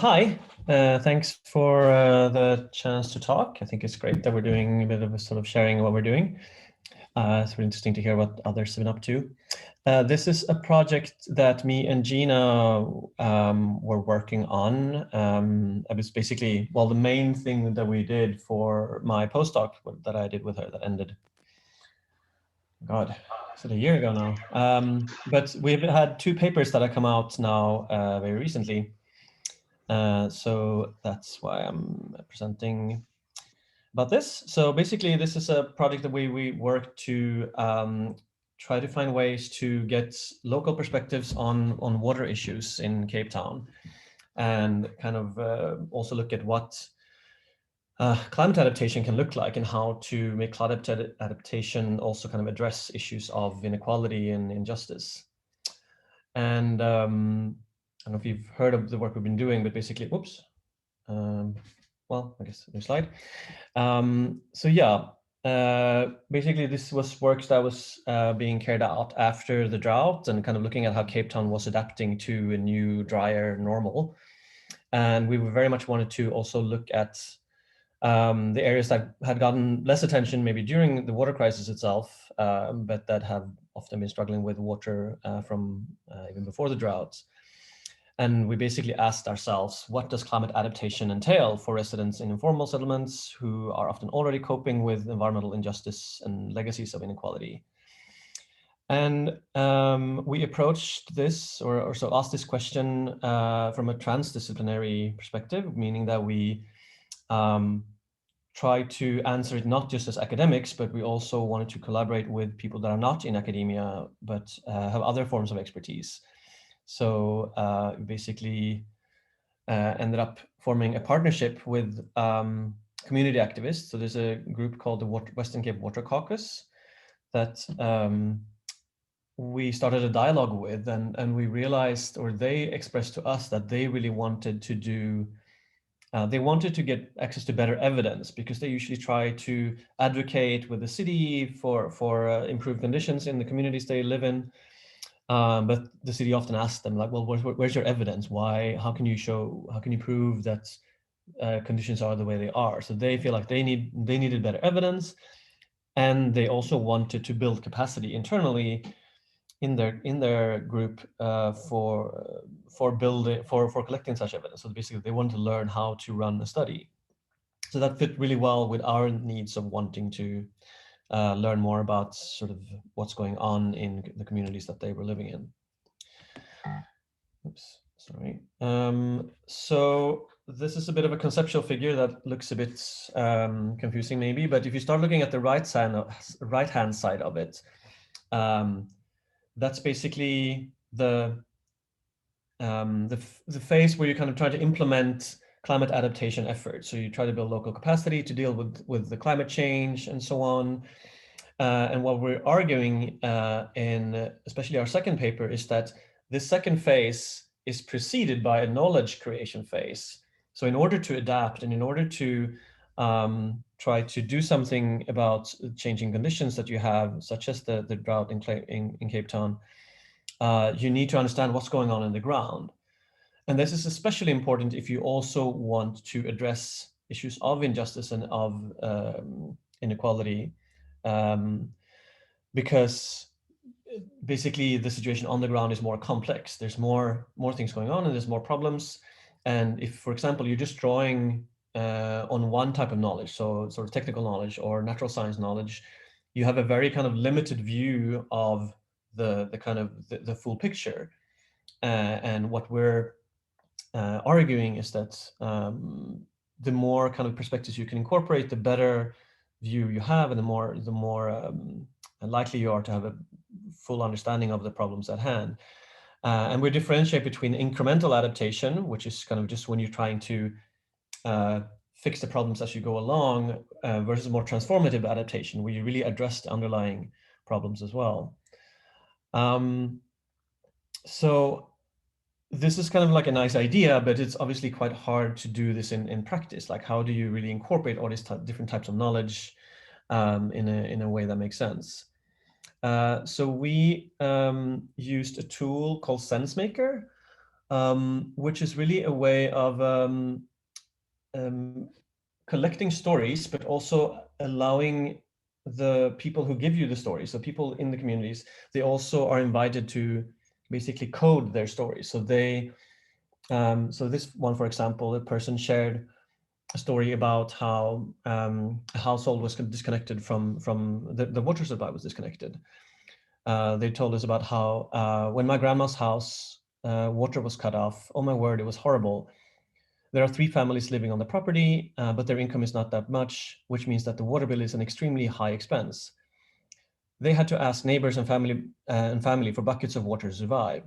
Hi, thanks for the chance to talk. I think it's great that we're doing a bit of a sort of sharing what we're doing. It's really interesting to hear what others have been up to. This is a project that me and Gina were working on. It was basically, well, the main thing that we did for my postdoc that I did with her that ended, God, is it a year ago now? But we've had two papers that have come out now very recently. So that's why I'm presenting about this. So basically, this is a project that we work to try to find ways to get local perspectives on water issues in Cape Town, and kind of also look at what climate adaptation can look like and how to make climate adaptation also kind of address issues of inequality and injustice. And I don't know if you've heard of the work we've been doing, but basically, whoops. Well, I guess new slide. So yeah, basically this was work that was being carried out after the drought and kind of looking at how Cape Town was adapting to a new, drier normal. And we very much wanted to also look at the areas that had gotten less attention maybe during the water crisis itself, but that have often been struggling with water from even before the drought. And we basically asked ourselves, what does climate adaptation entail for residents in informal settlements who are often already coping with environmental injustice and legacies of inequality? And we approached this, or so asked this question from a transdisciplinary perspective, meaning that we try to answer it not just as academics, but we also wanted to collaborate with people that are not in academia, but have other forms of expertise. So basically ended up forming a partnership with community activists. So there's a group called the Western Cape Water Caucus that we started a dialogue with, and we realized, or they expressed to us that they really wanted to do, they wanted to get access to better evidence because they usually try to advocate with the city for improved conditions in the communities they live in. But the city often asks them like, well, where's your evidence? Why, how can you prove that conditions are the way they are? So they feel like they needed better evidence. And they also wanted to build capacity internally in their group for collecting such evidence. So basically they wanted to learn how to run a study. So that fit really well with our needs of wanting to learn more about sort of what's going on in the communities that they were living in. Oops, sorry. So this is a bit of a conceptual figure that looks a bit confusing maybe, but if you start looking at the right-hand side of it, that's basically the phase where you kind of try to implement climate adaptation efforts. So you try to build local capacity to deal with the climate change and so on. And what we're arguing in especially our second paper is that this second phase is preceded by a knowledge creation phase. So in order to adapt and in order to try to do something about changing conditions that you have, such as the drought in Cape Town, you need to understand what's going on in the ground. And this is especially important if you also want to address issues of injustice and of inequality, because basically the situation on the ground is more complex. There's more things going on and there's more problems. And if, for example, you're just drawing on one type of knowledge, so sort of technical knowledge or natural science knowledge, you have a very kind of limited view of the full picture. And what we're arguing is that the more kind of perspectives you can incorporate, the better view you have, and the more likely you are to have a full understanding of the problems at hand. And we differentiate between incremental adaptation, which is kind of just when you're trying to fix the problems as you go along, versus more transformative adaptation, where you really address the underlying problems as well. So this is kind of like a nice idea, but it's obviously quite hard to do this in practice. Like, how do you really incorporate all these different types of knowledge in a way that makes sense? So we used a tool called Sensemaker, which is really a way of um, collecting stories, but also allowing the people who give you the stories, so people in the communities, they also are invited to basically code their stories. So so this one, for example, a person shared a story about how a household was disconnected from the water supply was disconnected. They told us about how when my grandma's house water was cut off, oh my word, it was horrible. There are 3 families living on the property, but their income is not that much, which means that the water bill is an extremely high expense. They had to ask neighbors and family for buckets of water to survive.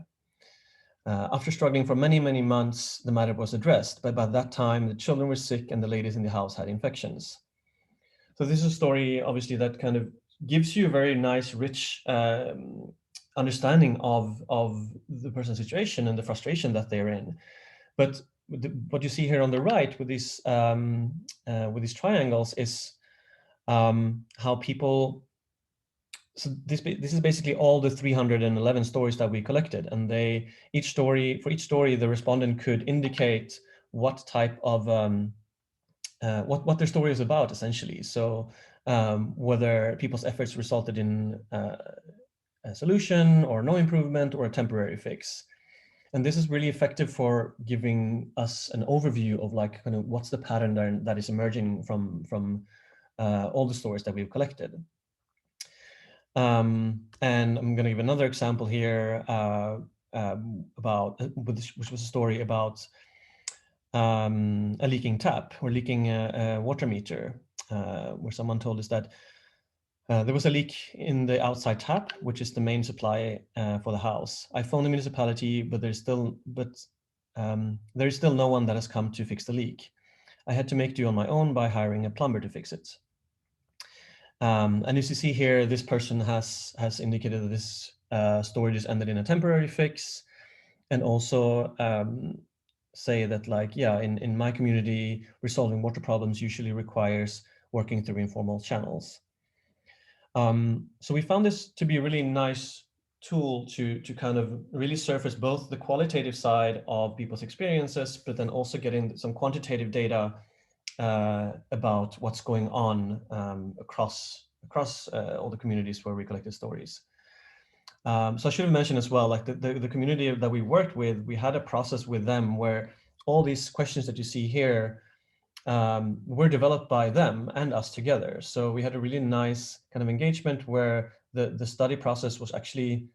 After struggling for many, many months, the matter was addressed, but by that time, the children were sick and the ladies in the house had infections. So this is a story, obviously, that kind of gives you a very nice, rich understanding of the person's situation and the frustration that they're in. But what you see here on the right with these triangles is how people. So this is basically all the 311 stories that we collected, and for each story, the respondent could indicate what type of what their story is about, essentially. So whether people's efforts resulted in a solution or no improvement or a temporary fix. And this is really effective for giving us an overview of like kind of what's the pattern that is emerging from all the stories that we've collected. And I'm going to give another example here which was a story about a leaking tap or leaking a water meter, where someone told us that there was a leak in the outside tap, which is the main supply for the house. I phoned the municipality, but there is still no one that has come to fix the leak. I had to make do on my own by hiring a plumber to fix it. And as you see here, this person has indicated that this story just ended in a temporary fix, and also say that, like, yeah, in my community, resolving water problems usually requires working through informal channels. So we found this to be a really nice tool to kind of really surface both the qualitative side of people's experiences, but then also getting some quantitative data about what's going on across all the communities where we collected stories. So I should have mentioned as well, like the community that we worked with, we had a process with them where all these questions that you see here were developed by them and us together. So we had a really nice kind of engagement where the study process was actually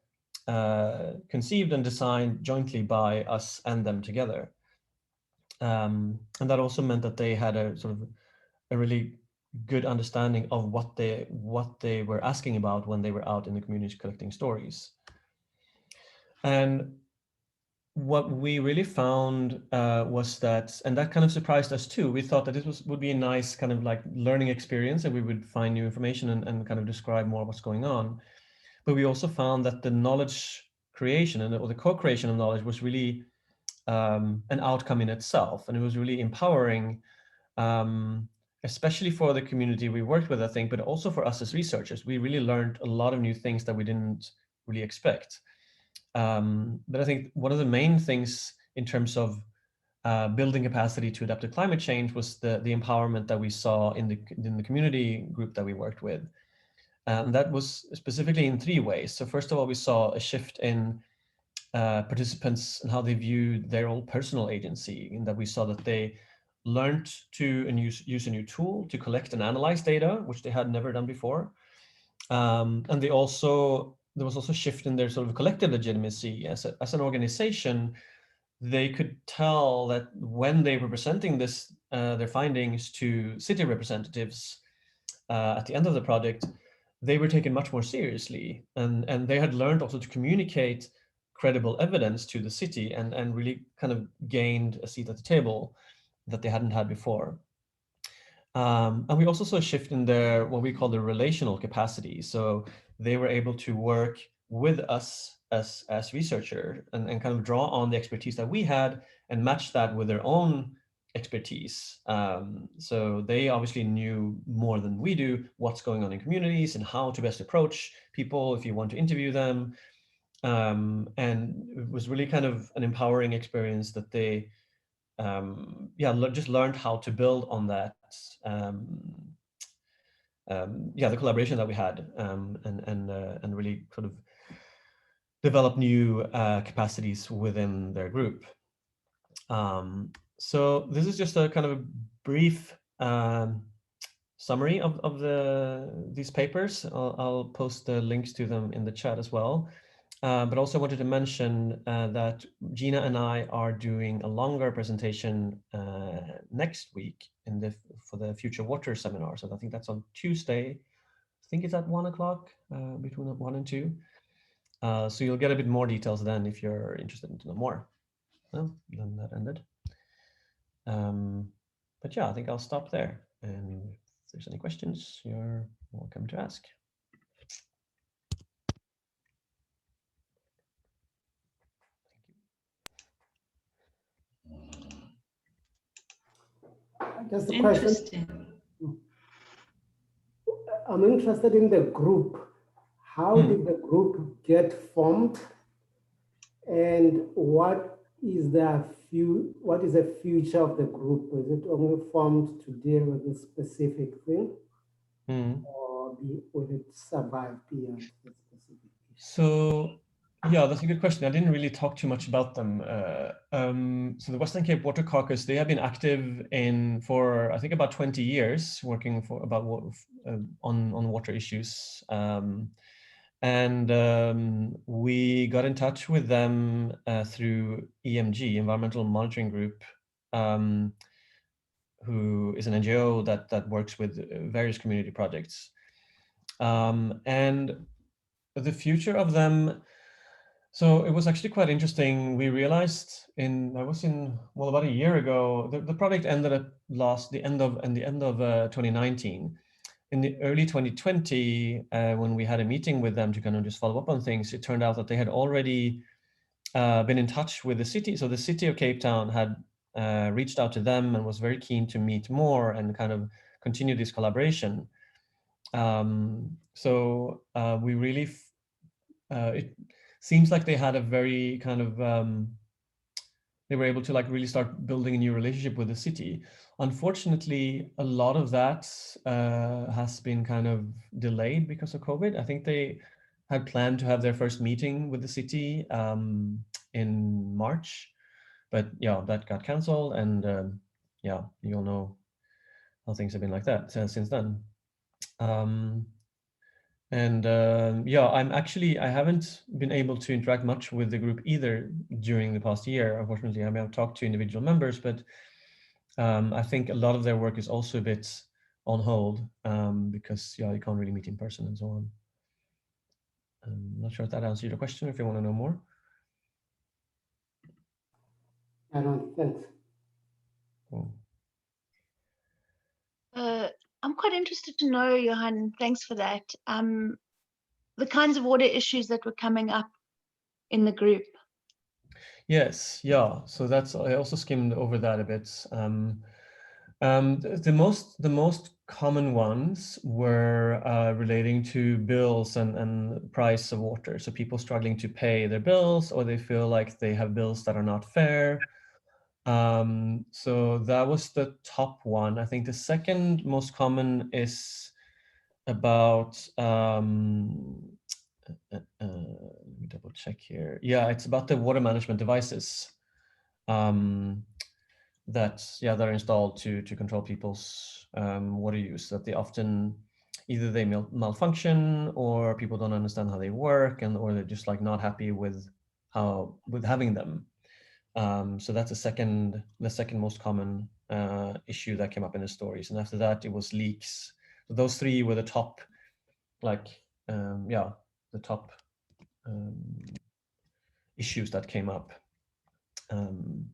conceived and designed jointly by us and them together. And that also meant that they had a sort of a really good understanding of what they were asking about when they were out in the community collecting stories. And what we really found was that, and that kind of surprised us too, we thought that this would be a nice kind of like learning experience, and we would find new information and kind of describe more what's going on. But we also found that the knowledge creation or the co-creation of knowledge was really an outcome in itself, and it was really empowering, especially for the community we worked with, I think, but also for us as researchers. We really learned a lot of new things that we didn't really expect. But I think one of the main things in terms of building capacity to adapt to climate change was the empowerment that we saw in the community group that we worked with. And that was specifically in 3 ways. So first of all, we saw a shift in participants and how they viewed their own personal agency, in that we saw that they learned to use a new tool to collect and analyze data, which they had never done before. And there was also a shift in their sort of collective legitimacy as an organization. They could tell that when they were presenting their findings to city representatives at the end of the project, they were taken much more seriously, and they had learned also to communicate credible evidence to the city, and really kind of gained a seat at the table that they hadn't had before. And we also saw a shift in their what we call the relational capacity. So they were able to work with us as researcher and kind of draw on the expertise that we had and match that with their own expertise. So they obviously knew more than we do what's going on in communities and how to best approach people if you want to interview them. And it was really kind of an empowering experience that they just learned how to build on that the collaboration that we had, and really sort of develop new capacities within their group. So this is just a kind of a brief summary of these papers. I'll post the links to them in the chat as well. But also wanted to mention that Gina and I are doing a longer presentation next week for the Future Water seminar. So I think that's on Tuesday. I think it's at 1 o'clock, between 1 and 2. So you'll get a bit more details then if you're interested to know more. Well, then that ended. But yeah, I think I'll stop there. And if there's any questions, you're welcome to ask. Just a question. I'm interested in the group. How did the group get formed, and what is the future of the group? Is it only formed to deal with a specific thing, or will it survive beyond the specific issue? So yeah, that's a good question. I didn't really talk too much about them. So the Western Cape Water Caucus, they have been active for I think about 20 years, working on water issues. We got in touch with them through EMG, Environmental Monitoring Group, who is an NGO that works with various community projects. And the future of them, so it was actually quite interesting. We realized about a year ago, the project ended at the end of 2019. In the early 2020, when we had a meeting with them to kind of just follow up on things, it turned out that they had already been in touch with the city. So the city of Cape Town had reached out to them and was very keen to meet more and kind of continue this collaboration. We really, it seems like they had a very kind of, they were able to like really start building a new relationship with the city. Unfortunately, a lot of that has been kind of delayed because of COVID. I think they had planned to have their first meeting with the city in March, but yeah, that got canceled, and yeah, you all know how things have been like that since then. I haven't been able to interact much with the group either during the past year, unfortunately. I mean, I've talked to individual members, but I think a lot of their work is also a bit on hold because you can't really meet in person and so on. I'm not sure if that answered your question, if you want to know more. I don't think. Cool. I'm quite interested to know, Johan, thanks for that, the kinds of water issues that were coming up in the group. Yes, yeah. So I also skimmed over that a bit. The most common ones were relating to bills and price of water. So people struggling to pay their bills, or they feel like they have bills that are not fair. So that was the top one. I think the second most common is about, let me double check here. Yeah, it's about the water management devices that are installed to control people's water use, that they often either they malfunction, or people don't understand how they work, or they're just like not happy with having them. So that's the second most common issue that came up in the stories. And after that, it was leaks. So those three were the top, the top issues that came up. And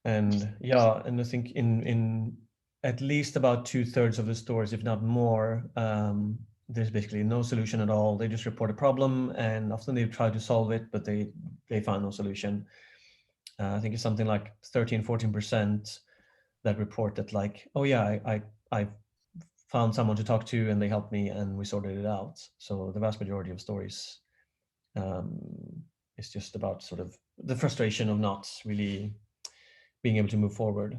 I think in at least about 2/3 of the stories, if not more, there's basically no solution at all. They just report a problem, and often they've tried to solve it, but they found no solution. I think it's something like 13-14% that report that, like, oh yeah, I found someone to talk to and they helped me and we sorted it out. So the vast majority of stories it's just about sort of the frustration of not really being able to move forward.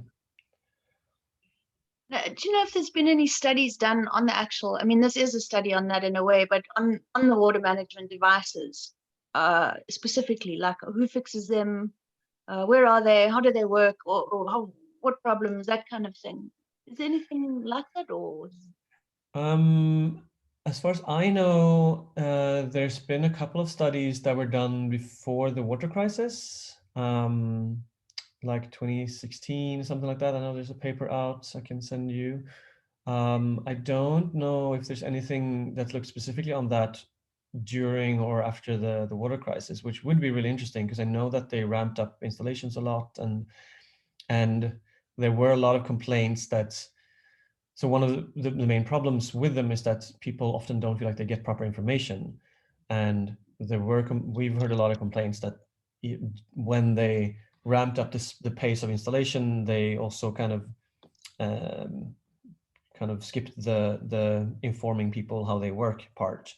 Do you know if there's been any studies done on the actual, I mean, this is a study on that in a way, but on the water management devices, specifically, like who fixes them, where are they, how do they work, or how, what problems, that kind of thing. Is there anything like that, or? As far as I know, there's been a couple of studies that were done before the water crisis, like 2016, something like that. I know there's a paper out I can send you. I don't know if there's anything that looks specifically on that during or after the water crisis, which would be really interesting because I know that they ramped up installations a lot, and there were a lot of complaints that. So one of the main problems with them is that people often don't feel like they get proper information, and we've heard a lot of complaints that when they ramped up the pace of installation, they also kind of skipped the informing people how they work part.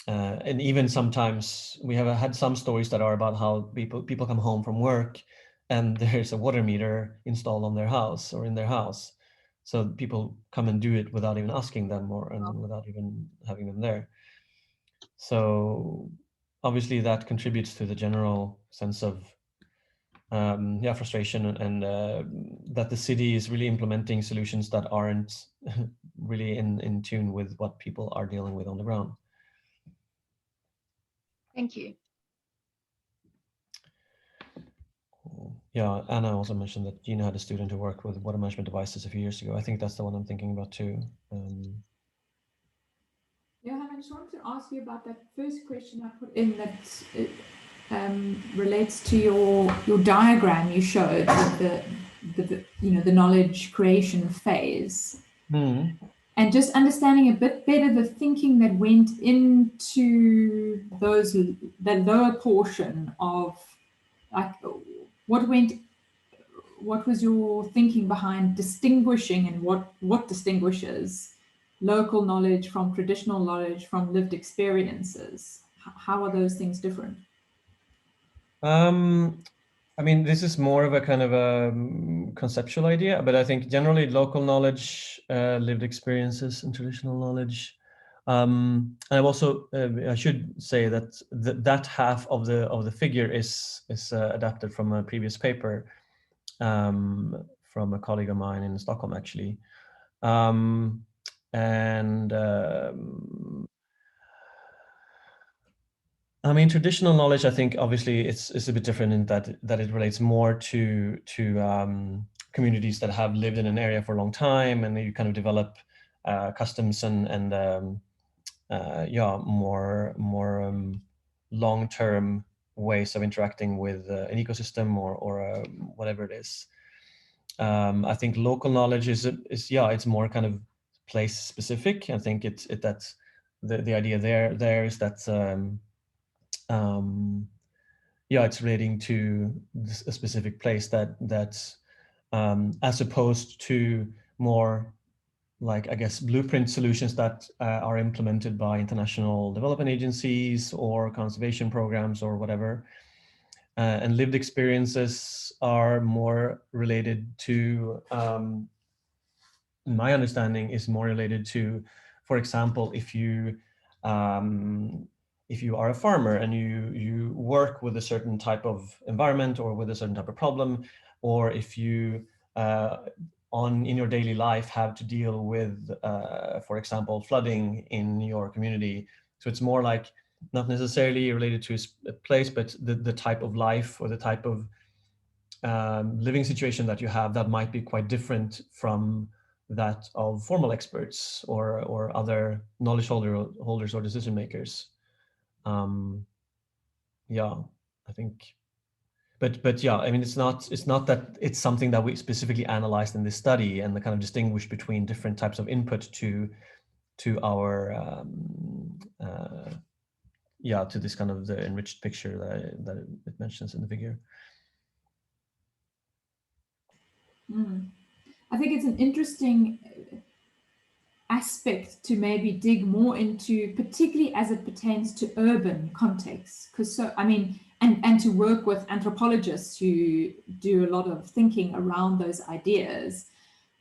And even sometimes we have had some stories that are about how people come home from work and there's a water meter installed on their house or in their house. So people come and do it without even asking them and without even having them there. So obviously that contributes to the general sense of frustration and that the city is really implementing solutions that aren't really in tune with what people are dealing with on the ground. Thank you. Yeah, Anna also mentioned that Gina had a student who worked with water management devices a few years ago. I think that's the one I'm thinking about too. Johan, I just wanted to ask you about that first question I put in that relates to your diagram you showed with the knowledge creation phase. Mm. And just understanding a bit better the thinking that went into that lower portion of, like, what was your thinking behind distinguishing, and what distinguishes local knowledge from traditional knowledge from lived experiences? How are those things different? I mean, this is more of a kind of a conceptual idea, but I think generally local knowledge, lived experiences, and traditional knowledge. I've also I should say that that half of the figure is adapted from a previous paper from a colleague of mine in Stockholm, actually, and. I mean, traditional knowledge, I think, obviously, it's a bit different in that it relates more to communities that have lived in an area for a long time, and you kind of develop customs and more long-term ways of interacting with an ecosystem or whatever it is. I think local knowledge is it's more kind of place specific. I think that's the idea there is that. It's relating to a specific place that's as opposed to more like, I guess, blueprint solutions that are implemented by international development agencies or conservation programs or whatever. And lived experiences are more related to, my understanding is more related to, for example, if you are a farmer and you work with a certain type of environment or with a certain type of problem, or if you in your daily life have to deal with, for example, flooding in your community. So it's more like not necessarily related to a place, but the type of life or the type of living situation that you have that might be quite different from that of formal experts or other knowledge holders or decision makers. I think, but yeah, I mean, it's not that it's something that we specifically analyzed in this study and the kind of distinguish between different types of input to our to this kind of the enriched picture that it mentions in the figure. I think it's an interesting aspect to maybe dig more into, particularly as it pertains to urban contexts. Because so, I mean, and to work with anthropologists who do a lot of thinking around those ideas.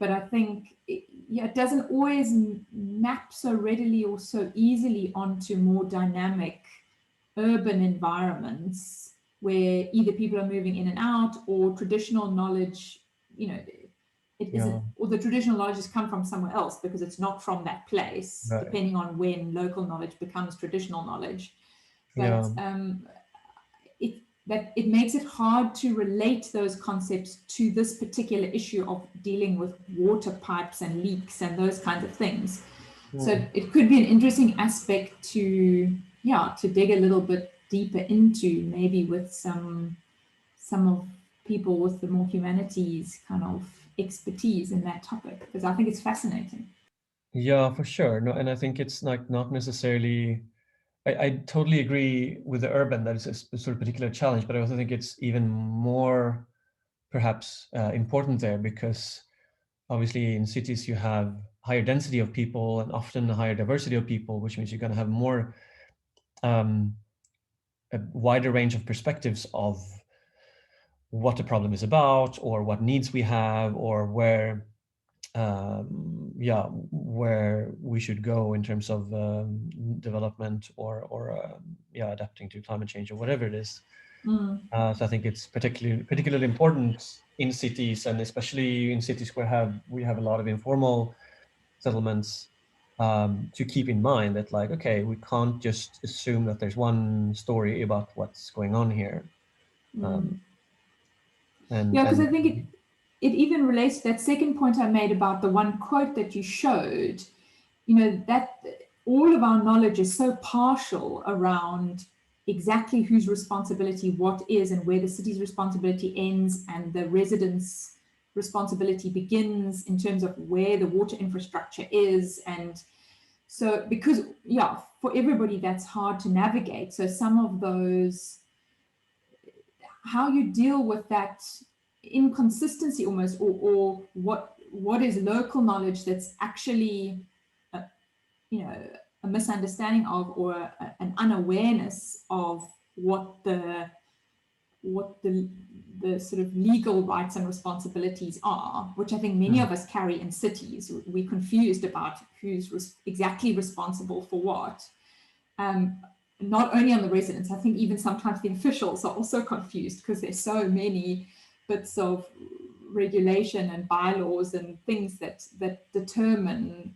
But I think it doesn't always map so readily or so easily onto more dynamic urban environments where either people are moving in and out, or traditional knowledge, it isn't, or the traditional knowledge has come from somewhere else because it's not from that place, right, depending on when local knowledge becomes traditional knowledge. But it makes it hard to relate those concepts to this particular issue of dealing with water pipes and leaks and those kinds of things. So it could be an interesting aspect to dig a little bit deeper into, maybe with some of people with the more humanities kind of expertise in that topic, because I think it's fascinating. Yeah, for sure. No, and I think it's like not necessarily, I totally agree with the urban, that is a sort of particular challenge, but I also think it's even more perhaps important there, because obviously in cities you have higher density of people and often a higher diversity of people, which means you're going to have more a wider range of perspectives of what the problem is about, or what needs we have, or where where we should go in terms of development, or adapting to climate change, or whatever it is. So I think it's particularly important in cities, and especially in cities where we have a lot of informal settlements, to keep in mind that, like, okay, we can't just assume that there's one story about what's going on here. Because I think it even relates to that second point I made about the one quote that you showed, that all of our knowledge is so partial around exactly whose responsibility what is, and where the city's responsibility ends and the residents' responsibility begins in terms of where the water infrastructure is. And so, because, for everybody that's hard to navigate. So some of those, how you deal with that inconsistency almost, or what is local knowledge that's actually a misunderstanding of, or an unawareness of what the sort of legal rights and responsibilities are, which I think many of us carry in cities. We're confused about who's exactly responsible for what. Not only on the residents, I think even sometimes the officials are also confused because there's so many bits of regulation and bylaws and things that determine.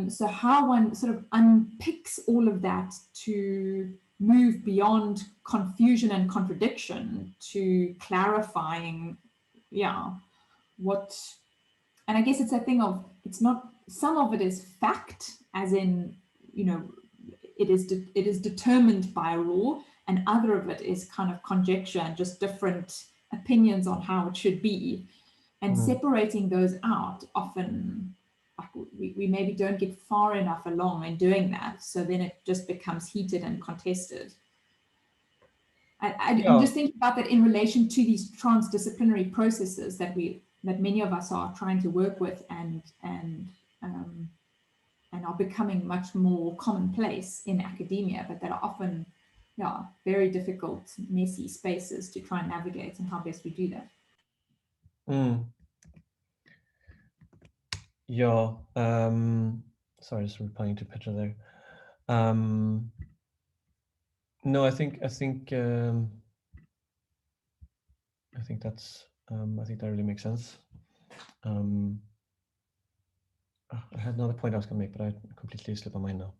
So how one sort of unpicks all of that to move beyond confusion and contradiction to clarifying, what, and I guess it's a thing of, it's not, some of it is fact, as in, it is determined by a rule, and other of it is kind of conjecture and just different opinions on how it should be. And separating those out, often we maybe don't get far enough along in doing that, so then it just becomes heated and contested. I'm just thinking about that in relation to these transdisciplinary processes that many of us are trying to work with, and are becoming much more commonplace in academia, but that are often very difficult, messy spaces to try and navigate, and how best we do that. Sorry, just replying to Petra there. No, I think that's I think that really makes sense. I had another point I was going to make, but I completely slipped my mind now.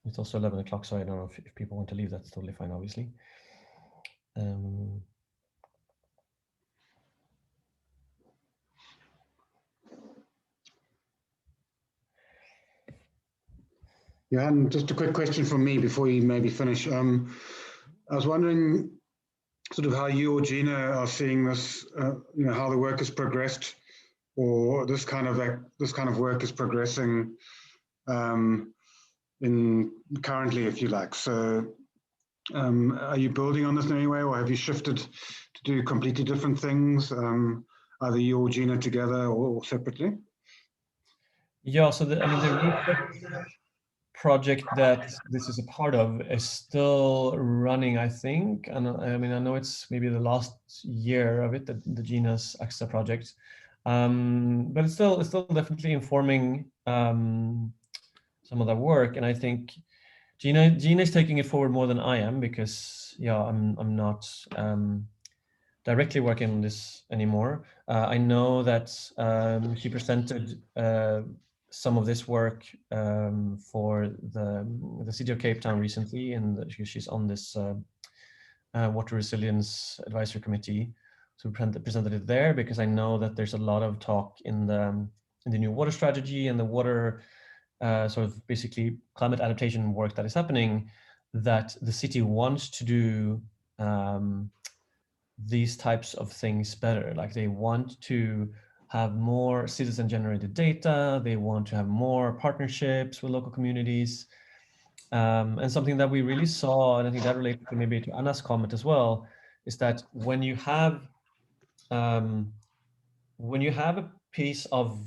It's also 11 o'clock, so I don't know if people want to leave. That's totally fine, obviously. Johan, just a quick question from me before you maybe finish. I was wondering sort of how you or Gina are seeing this, how the work has progressed, or this kind of work is progressing in currently, if you like. So are you building on this in any way, or have you shifted to do completely different things, either you or Gina together or separately? Yeah, so I mean, the research project that this is a part of is still running, I think. And I mean, I know it's maybe the last year of it, the Gina's ACTA project. But it's still definitely informing some of that work. And I think Gina is taking it forward more than I am, because yeah, I'm not directly working on this anymore. I know that she presented some of this work for the City of Cape Town recently, and she's on this Water Resilience Advisory Committee. So we presented it there because I know that there's a lot of talk in the new water strategy and the water sort of basically climate adaptation work that is happening, that the city wants to do these types of things better. Like they want to have more citizen generated data. They want to have more partnerships with local communities. And something that we really saw, and I think that relates to maybe to Anna's comment as well, is that when you have a piece of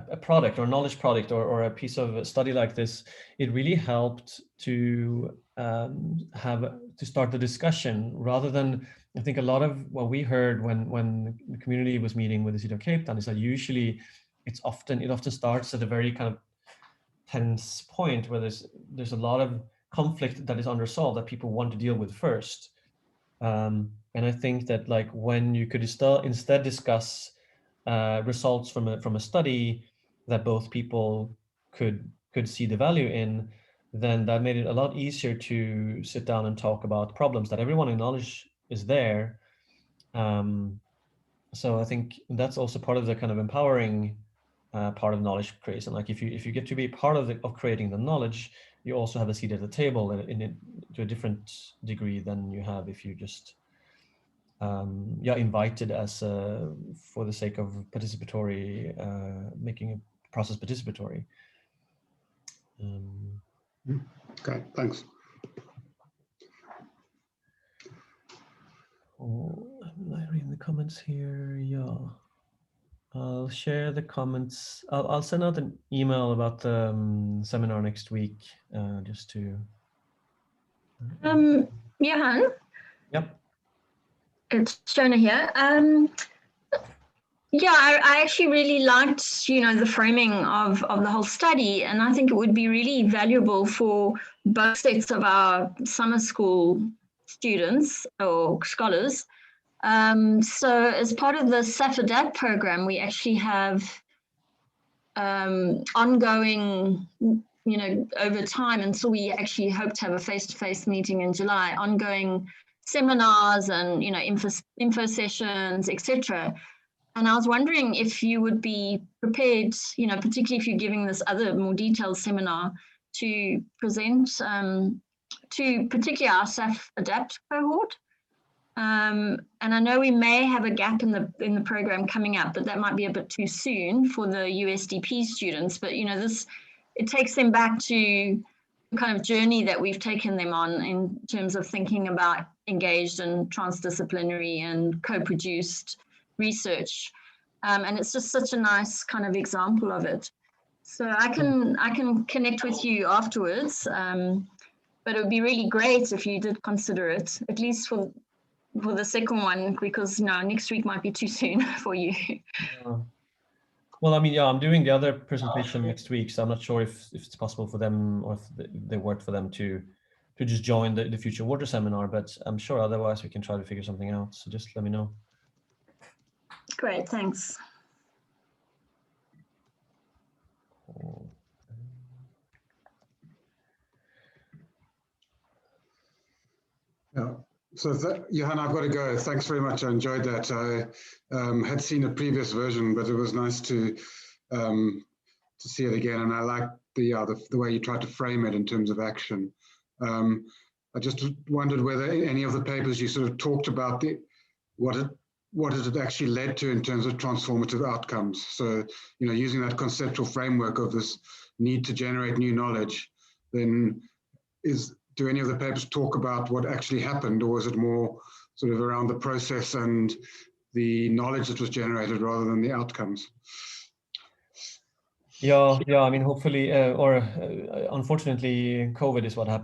a product or knowledge product or a piece of a study like this, it really helped to start the discussion, rather than, I think a lot of what we heard when the community was meeting with the City of Cape Town is that usually it often starts at a very kind of tense point where there's a lot of conflict that is unresolved that people want to deal with first. And I think that like when you could instead discuss results from a study that both people could see the value in, then that made it a lot easier to sit down and talk about problems that everyone acknowledges is there. So I think that's also part of the kind of empowering part of knowledge creation. Like if you get to be part of creating the knowledge, you also have a seat at the table to a different degree than you have if you just invited as for the sake of participatory, making a process participatory. Okay, thanks. Oh, am I reading the comments here? Yeah. I'll share the comments. I'll send out an email about the seminar next week, just to. Johan? Yep. It's Jonah here. Yeah, I actually really liked, the framing of the whole study, and I think it would be really valuable for both sets of our summer school students or scholars. So as part of the SAF-ADAPT program, we actually have ongoing, over time, and so we actually hope to have a face-to-face meeting in July, ongoing seminars and, info sessions, etc. And I was wondering if you would be prepared, particularly if you're giving this other more detailed seminar, to present to particularly our SAF-ADAPT cohort. And I know we may have a gap in the program coming up, but that might be a bit too soon for the USDP students. But it takes them back to the kind of journey that we've taken them on in terms of thinking about engaged and transdisciplinary and co-produced research. And it's just such a nice kind of example of it. So I can connect with you afterwards, but it would be really great if you did consider it, at least for the second one, because next week might be too soon for you. Well, I mean, yeah, I'm doing the other presentation next week, so I'm not sure if it's possible for them, or if they work for them to just join the Future Water seminar, but I'm sure otherwise we can try to figure something out. So just let me know. Great, thanks. Yeah. So Johan, I've got to go. Thanks very much. I enjoyed that. I had seen a previous version, but it was nice to see it again. And I like the way you tried to frame it in terms of action. I just wondered whether any of the papers you sort of talked about what it had actually led to in terms of transformative outcomes. So, using that conceptual framework of this need to generate new knowledge, then do any of the papers talk about what actually happened, or is it more sort of around the process and the knowledge that was generated rather than the outcomes? Yeah, I mean, hopefully, unfortunately, COVID is what happened.